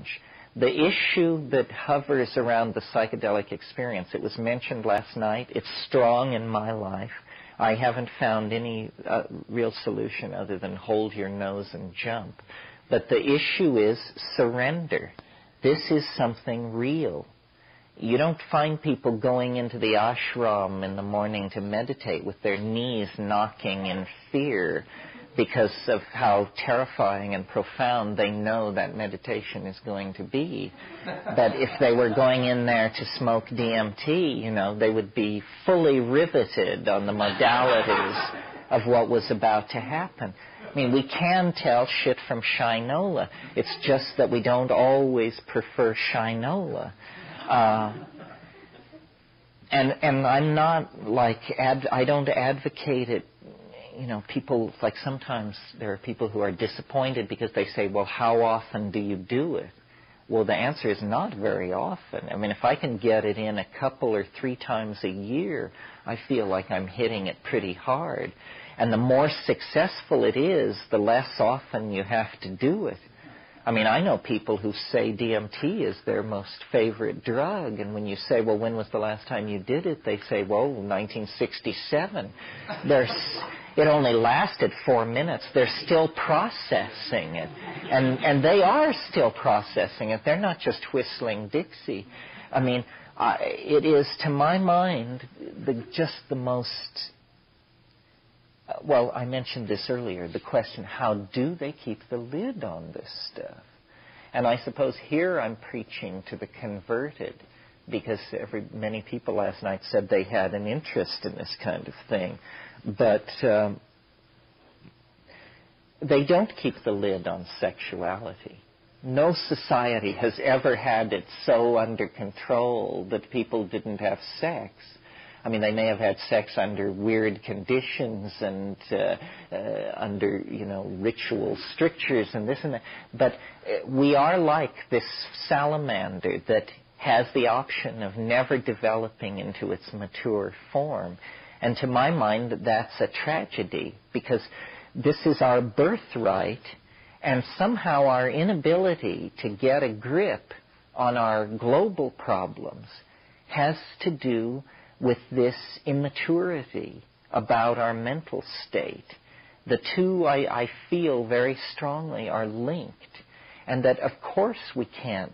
challenge. The issue that hovers around the psychedelic experience, it was mentioned last night, it's strong in my life. I haven't found any real solution other than hold your nose and jump. But the issue is surrender. This is something real. You don't find people going into the ashram in the morning to meditate with their knees knocking in fear because of how terrifying and profound they know that meditation is going to be. But if they were going in there to smoke DMT, you know, they would be fully riveted on the modalities of what was about to happen. I mean, we can tell shit from shinola. It's just that we don't always prefer shinola. And I'm not like, I don't advocate it. You know, people, like sometimes there are people who are disappointed because they say, well, how often do you do it? Well, the answer is not very often. I mean, if I can get it in a couple or 3 times a year, I feel like I'm hitting it pretty hard. And the more successful it is, the less often you have to do it. I mean, I know people who say DMT is their most favorite drug, and when you say, well, when was the last time you did it? They say, well, 1967. It only lasted 4 minutes. They're still processing it, and they are still processing it. They're not just whistling Dixie. I mean, it is, to my mind, just the most... Well, I mentioned this earlier, the question, how do they keep the lid on this stuff? And I suppose here I'm preaching to the converted, because many people last night said they had an interest in this kind of thing. But they don't keep the lid on sexuality. No society has ever had it so under control that people didn't have sex. I mean, they may have had sex under weird conditions and under, you know, ritual strictures and this and that. But we are like this salamander that has the option of never developing into its mature form. And to my mind, that's a tragedy, because this is our birthright, and somehow our inability to get a grip on our global problems has to do with this immaturity about our mental state. The two, I feel very strongly, are linked, and that of course we can't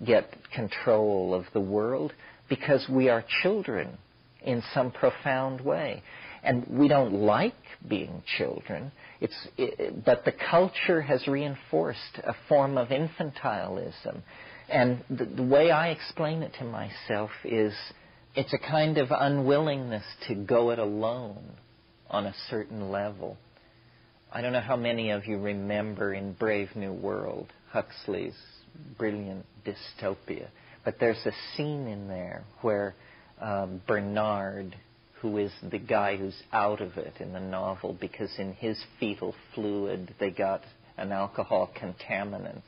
get control of the world because we are children in some profound way. And we don't like being children, but the culture has reinforced a form of infantilism. And the way I explain it to myself is, it's a kind of unwillingness to go it alone on a certain level. I don't know how many of you remember in Brave New World, Huxley's brilliant dystopia, but there's a scene in there where Bernard, who is the guy who's out of it in the novel because in his fetal fluid they got an alcohol contaminant.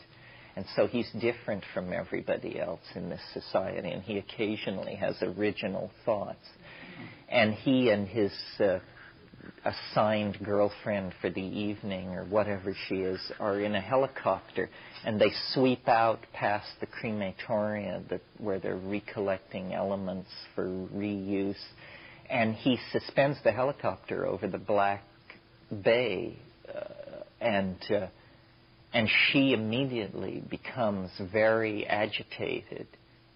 And so he's different from everybody else in this society, and he occasionally has original thoughts. And he and his assigned girlfriend for the evening, or whatever she is, are in a helicopter, and they sweep out past the crematoria where they're recollecting elements for reuse. And he suspends the helicopter over the Black Bay, and she immediately becomes very agitated,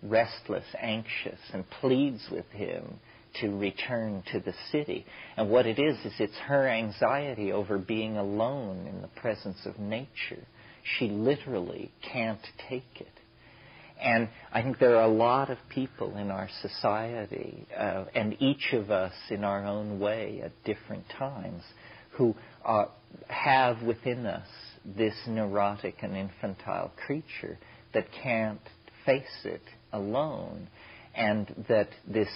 restless, anxious, and pleads with him to return to the city. And what it is it's her anxiety over being alone in the presence of nature. She literally can't take it. And I think there are a lot of people in our society, and each of us in our own way at different times, who have within us this neurotic and infantile creature that can't face it alone, and that this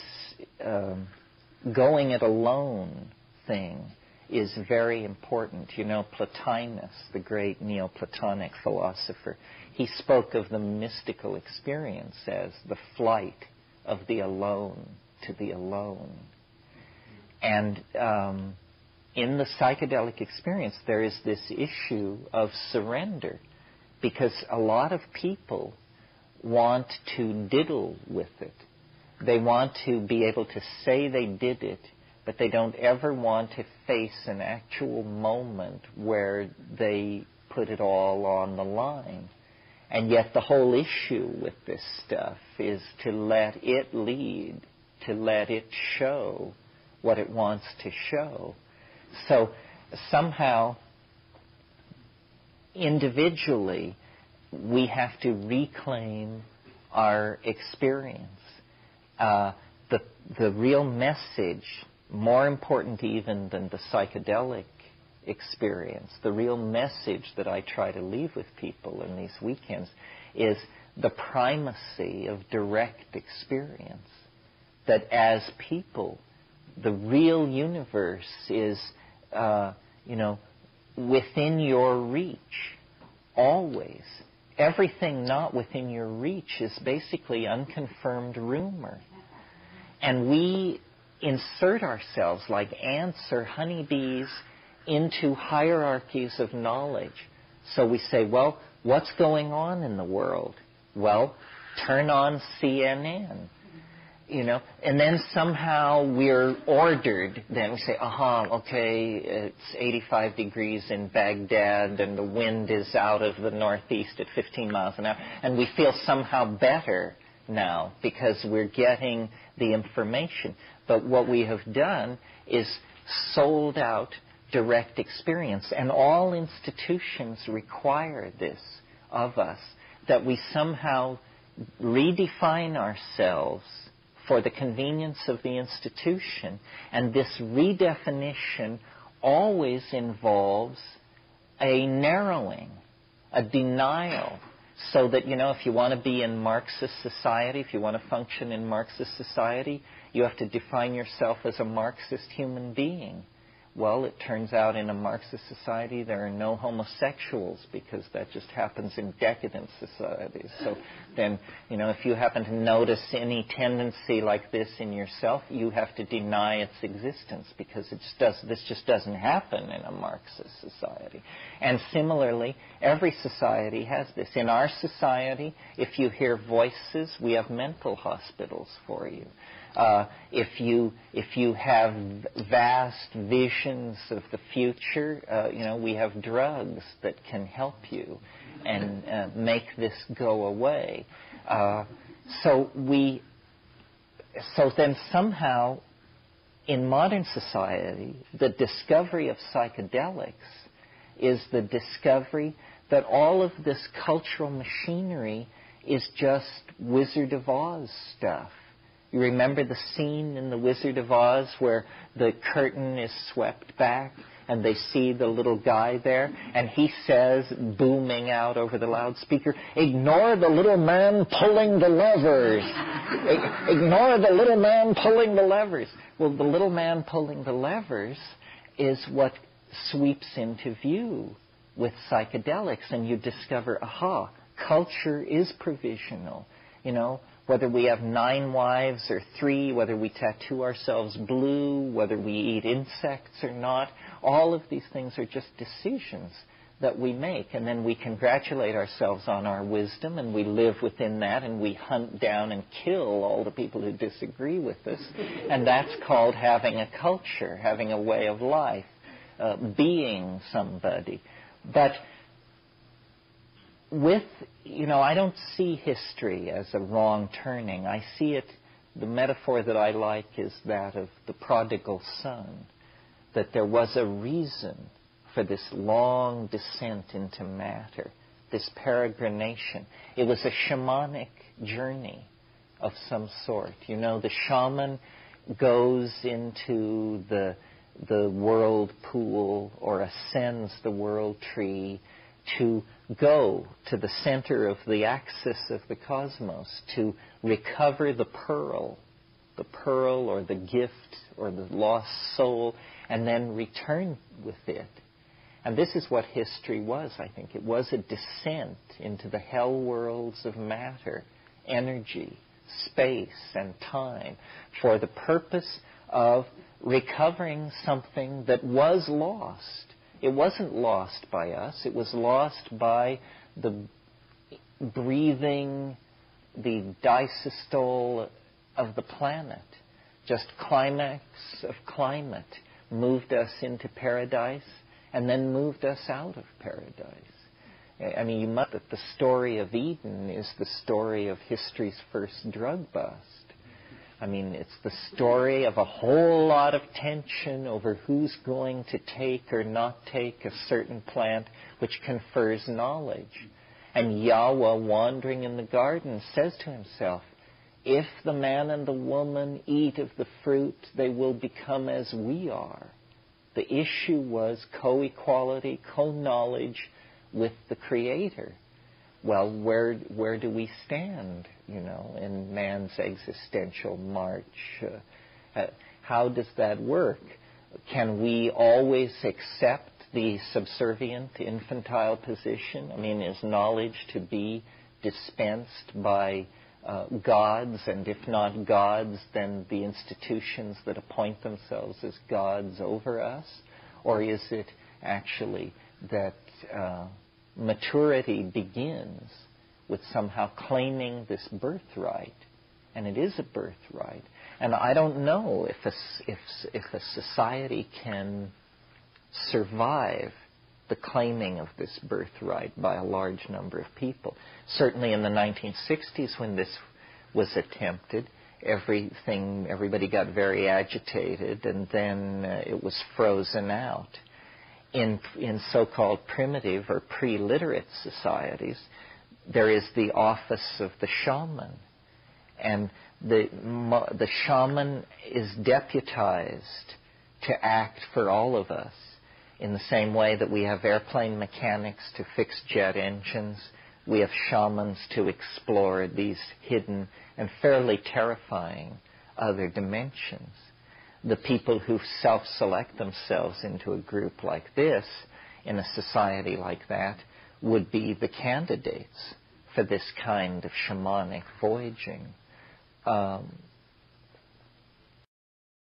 going it alone thing is very important. You know, Plotinus, the great Neoplatonic philosopher, he spoke of the mystical experience as the flight of the alone to the alone. And in the psychedelic experience, there is this issue of surrender, because a lot of people want to diddle with it. They want to be able to say they did it, but they don't ever want to face an actual moment where they put it all on the line. And yet the whole issue with this stuff is to let it lead, to let it show what it wants to show. So somehow, individually, we have to reclaim our experience. The real message, more important even than the psychedelic experience, the real message that I try to leave with people in these weekends is the primacy of direct experience. That as people, the real universe is, within your reach, always. Everything not within your reach is basically unconfirmed rumor. And we insert ourselves like ants or honeybees into hierarchies of knowledge. So we say, well, what's going on in the world? Well, turn on CNN. And then somehow we're ordered. Then we say, okay, it's 85 degrees in Baghdad and the wind is out of the northeast at 15 miles an hour. And we feel somehow better now because we're getting the information. But what we have done is sold out direct experience. And all institutions require this of us, that we somehow redefine ourselves for the convenience of the institution. And this redefinition always involves a narrowing, a denial, so that, if you want to be in Marxist society, if you want to function in Marxist society, you have to define yourself as a Marxist human being. Well, it turns out in a Marxist society there are no homosexuals because that just happens in decadent societies. So then, if you happen to notice any tendency like this in yourself, you have to deny its existence because this just doesn't happen in a Marxist society. And similarly, every society has this. In our society, if you hear voices, we have mental hospitals for you. If you have vast visions of the future, we have drugs that can help you and make this go away. So then somehow, in modern society, the discovery of psychedelics is the discovery that all of this cultural machinery is just Wizard of Oz stuff. You remember the scene in The Wizard of Oz where the curtain is swept back and they see the little guy there, and he says, booming out over the loudspeaker, "Ignore the little man pulling the levers. Ignore the little man pulling the levers." Well, the little man pulling the levers is what sweeps into view with psychedelics, and you discover, culture is provisional. Whether we have 9 wives or 3, whether we tattoo ourselves blue, whether we eat insects or not, all of these things are just decisions that we make. And then we congratulate ourselves on our wisdom, and we live within that, and we hunt down and kill all the people who disagree with us. And that's called having a culture, having a way of life, being somebody. But I don't see history as a wrong turning. I see it, the metaphor that I like is that of the prodigal son, that there was a reason for this long descent into matter, this peregrination. It was a shamanic journey of some sort. The shaman goes into the world pool or ascends the world tree to go to the center of the axis of the cosmos, to recover the pearl or the gift or the lost soul, and then return with it. And this is what history was, I think. It was a descent into the hell worlds of matter, energy, space, and time, for the purpose of recovering something that was lost. It wasn't lost by us. It was lost by the breathing, the disystole of the planet, just climax of climate, moved us into paradise and then moved us out of paradise. I mean, you must that the story of Eden is the story of history's first drug bust. I mean, it's the story of a whole lot of tension over who's going to take or not take a certain plant which confers knowledge. And Yahweh, wandering in the garden, says to himself, if the man and the woman eat of the fruit, they will become as we are. The issue was co-equality, co-knowledge with the Creator. Well, where do we stand, in man's existential march? How does that work? Can we always accept the subservient, infantile position? I mean, is knowledge to be dispensed by gods, and if not gods, then the institutions that appoint themselves as gods over us? Or is it actually that maturity begins with somehow claiming this birthright? And it is a birthright. And I don't know if a society can survive the claiming of this birthright by a large number of people. Certainly in the 1960s, when this was attempted, everybody got very agitated, and then it was frozen out. In so-called primitive or pre-literate societies, there is the office of the shaman, and the shaman is deputized to act for all of us. In the same way that we have airplane mechanics to fix jet engines, we have shamans to explore these hidden and fairly terrifying other dimensions. The people who self-select themselves into a group like this, in a society like that, would be the candidates for this kind of shamanic voyaging.